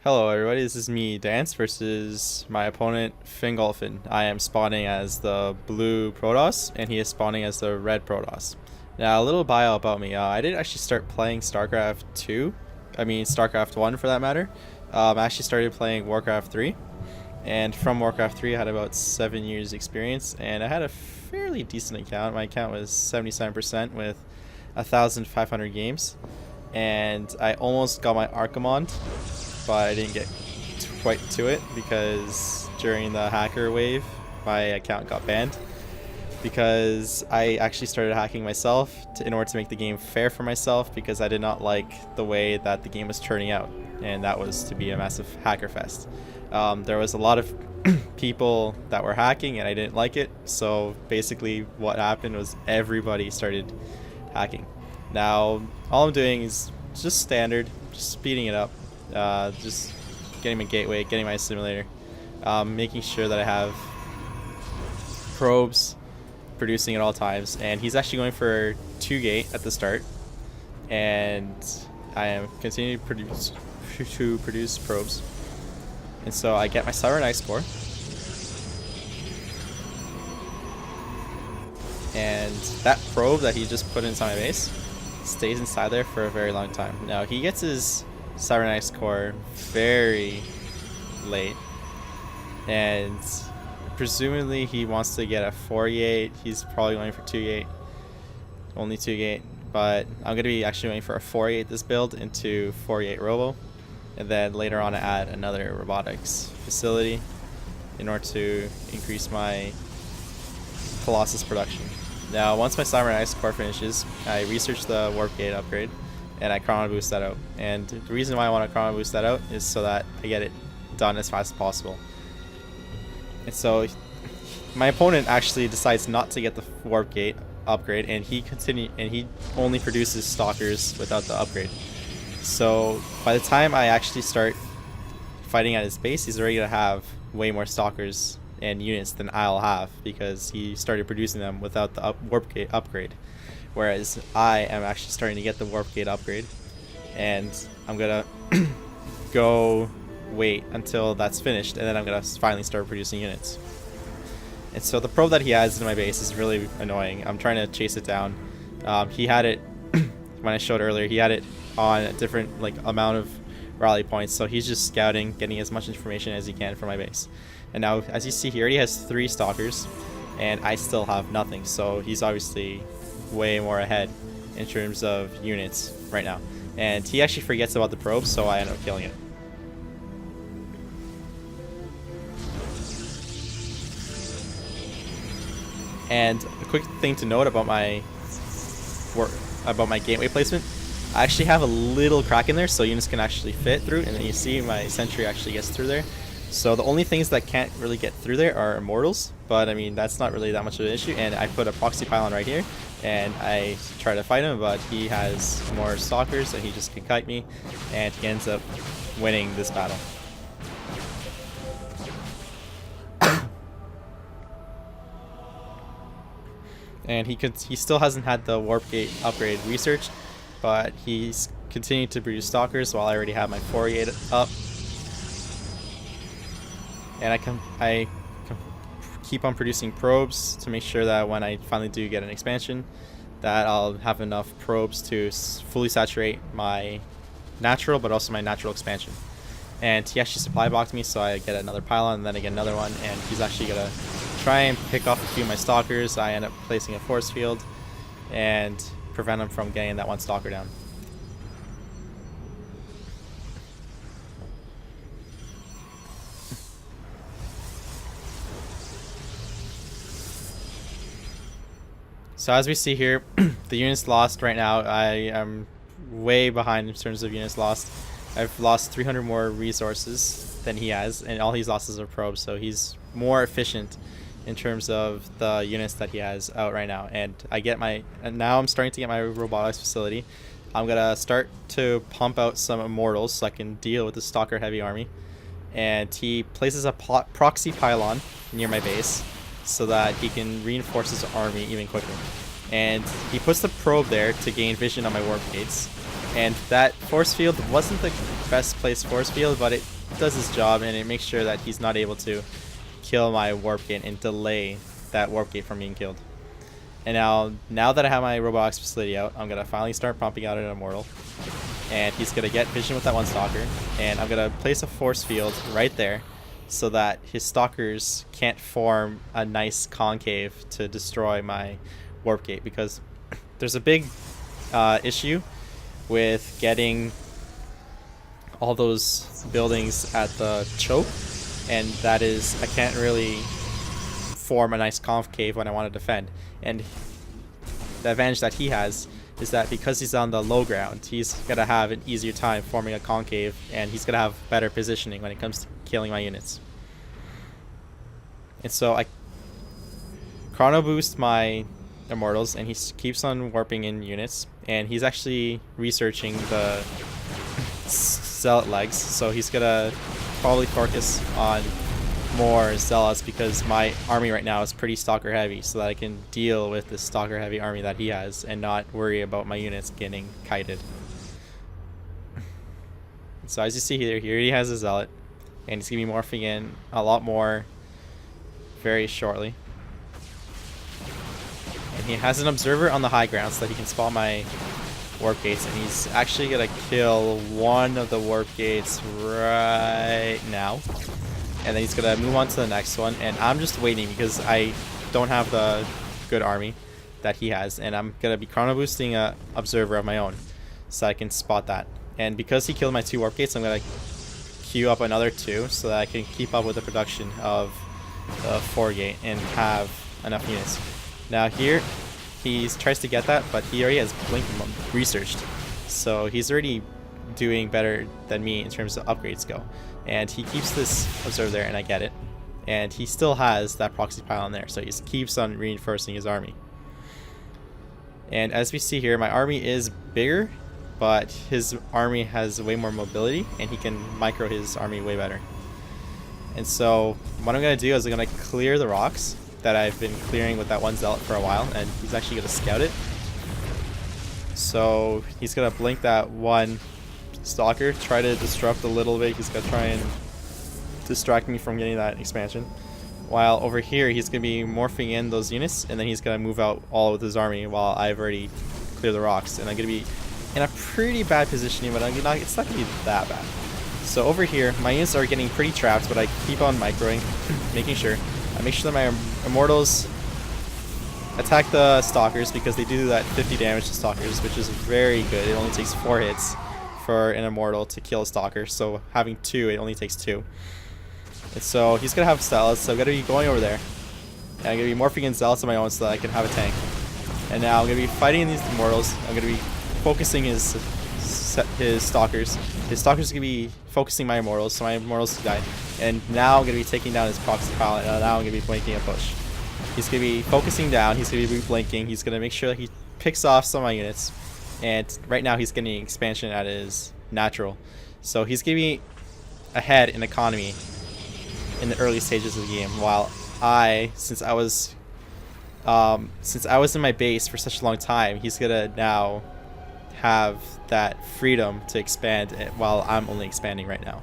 Hello everybody, this is me, Dance, versus my opponent, Fingulfin. I am spawning as the blue Protoss, and he is spawning as the red Protoss. Now, a little bio about me. I didn't actually start playing Starcraft 2. Starcraft 1 for that matter. I actually started playing Warcraft 3. And from Warcraft 3, I had about 7 years experience, and I had a fairly decent account. My account was 77% with 1,500 games. And I almost got my Archimond, but I didn't get quite to it because during the hacker wave my account got banned because I actually started hacking myself in order to make the game fair for myself, because I did not like the way that the game was turning out, and that was to be a massive hacker fest. There was a lot of people that were hacking and I didn't like it, so basically what happened was everybody started hacking. Now all I'm doing is just standard, just speeding it up. Just getting my gateway, getting my simulator, making sure that I have probes producing at all times. And he's actually going for 2 gate at the start, and I am continuing to produce probes. And so I get my Cybernetics core, and that probe that he just put inside my base stays inside there for a very long time. Now he gets his Cybernetics core very late, and presumably he wants to get a 4 gate. He's probably going for 2 gate, only 2 gate, but I'm going to be actually going for a 4 gate this build into 4 gate robo, and then later on add another robotics facility in order to increase my Colossus production. Now once my Cybernetics core finishes, I research the warp gate upgrade and I chrono boost that out. And the reason why I want to chrono boost that out is so that I get it done as fast as possible. And so my opponent actually decides not to get the warp gate upgrade, and he only produces stalkers without the upgrade. So by the time I actually start fighting at his base, he's already gonna have way more stalkers and units than I'll have, because he started producing them without the warp gate upgrade. Whereas I am actually starting to get the warp gate upgrade, and I'm gonna go wait until that's finished, and then I'm gonna finally start producing units. And so the probe that he has in my base is really annoying. I'm trying to chase it down. He had it when I showed earlier. He had it on a different amount of rally points, so he's just scouting, getting as much information as he can from my base. And now, as you see, he already has 3 stalkers, and I still have nothing. So he's obviously way more ahead in terms of units right now, and he actually forgets about the probe, so I end up killing it. And a quick thing to note about my gateway placement, I actually have a little crack in there so units can actually fit through, and then you see my sentry actually gets through there. So the only things that can't really get through there are immortals, but I mean that's not really that much of an issue. And I put a proxy pylon right here, and I try to fight him, but he has more stalkers, so he just can kite me, and he ends up winning this battle. And he still hasn't had the warp gate upgrade researched, but he's continuing to produce stalkers while I already have my 4 gate up. And I keep on producing probes to make sure that when I finally do get an expansion, that I'll have enough probes to fully saturate my natural, but also my natural expansion. And he actually supply boxed me, so I get another pylon, and then I get another one, and he's actually gonna try and pick off a few of my stalkers. I end up placing a force field and prevent him from getting that one stalker down. So as we see here, the units lost right now, I am way behind in terms of units lost. I've lost 300 more resources than he has, and all he's lost is a probe, so he's more efficient in terms of the units that he has out right now. And now I'm starting to get my robotics facility. I'm gonna start to pump out some immortals so I can deal with the stalker heavy army. And he places a proxy pylon near my base so that he can reinforce his army even quicker. And he puts the probe there to gain vision on my warp gates. And that force field wasn't the best placed force field, but it does his job, and it makes sure that he's not able to kill my warp gate and delay that warp gate from being killed. And now that I have my robotics facility out, I'm gonna finally start pumping out an immortal, and he's gonna get vision with that one stalker, and I'm gonna place a force field right there so that his stalkers can't form a nice concave to destroy my warp gate, because there's a big issue with getting all those buildings at the choke, and that is I can't really form a nice concave when I want to defend. And the advantage that he has is that because he's on the low ground, he's gonna have an easier time forming a concave, and he's gonna have better positioning when it comes to killing my units. And so I chrono boost my immortals, and he keeps on warping in units, and he's actually researching the zealot legs, so he's gonna probably focus on more zealots, because my army right now is pretty stalker heavy, so that I can deal with the stalker heavy army that he has and not worry about my units getting kited. So as you see here he has a zealot, and he's gonna be morphing in a lot more very shortly. And he has an observer on the high ground so that he can spot my warp gates, and he's actually gonna kill one of the warp gates right now, and then he's gonna move on to the next one. And I'm just waiting because I don't have the good army that he has, and I'm gonna be chrono boosting a observer of my own so I can spot that. And because he killed my 2 warp gates, I'm gonna queue up another 2 so that I can keep up with the production of the 4 gate and have enough units. Now here he tries to get that, but he already has blink researched, so he's already doing better than me in terms of upgrades go. And he keeps this observer there, and I get it, and he still has that proxy pylon there, so he just keeps on reinforcing his army. And as we see here, my army is bigger, but his army has way more mobility, and he can micro his army way better. And so what I'm going to do is I'm going to clear the rocks that I've been clearing with that one zealot for a while, and he's actually going to scout it. So he's going to blink that one stalker, try to disrupt a little bit. He's going to try and distract me from getting that expansion. While over here he's going to be morphing in those units, and then he's going to move out all with his army while I've already cleared the rocks. And I'm going to be in a pretty bad positioning, but it's not going to be that bad. So over here my units are getting pretty trapped, but I keep on microing, making sure that my immortals attack the stalkers, because they do that 50 damage to stalkers, which is very good. It only takes 4 hits for an immortal to kill a stalker, so having 2, it only takes 2. And so he's gonna have zealots, so I'm gonna be going over there, and I'm gonna be morphing in zealots of my own so that I can have a tank. And now I'm gonna be fighting these immortals. I'm gonna be focusing his stalkers. His stalkers are gonna be focusing my immortals, so my immortals die. And now I'm gonna be taking down his proxy pylon, and now I'm gonna be blinking a push. He's gonna be focusing down, he's gonna be blinking, he's gonna make sure that he picks off some of my units. And right now he's getting expansion at his natural, so he's gonna be ahead in economy in the early stages of the game, while since I was in my base for such a long time, he's gonna now have that freedom to expand while I'm only expanding right now.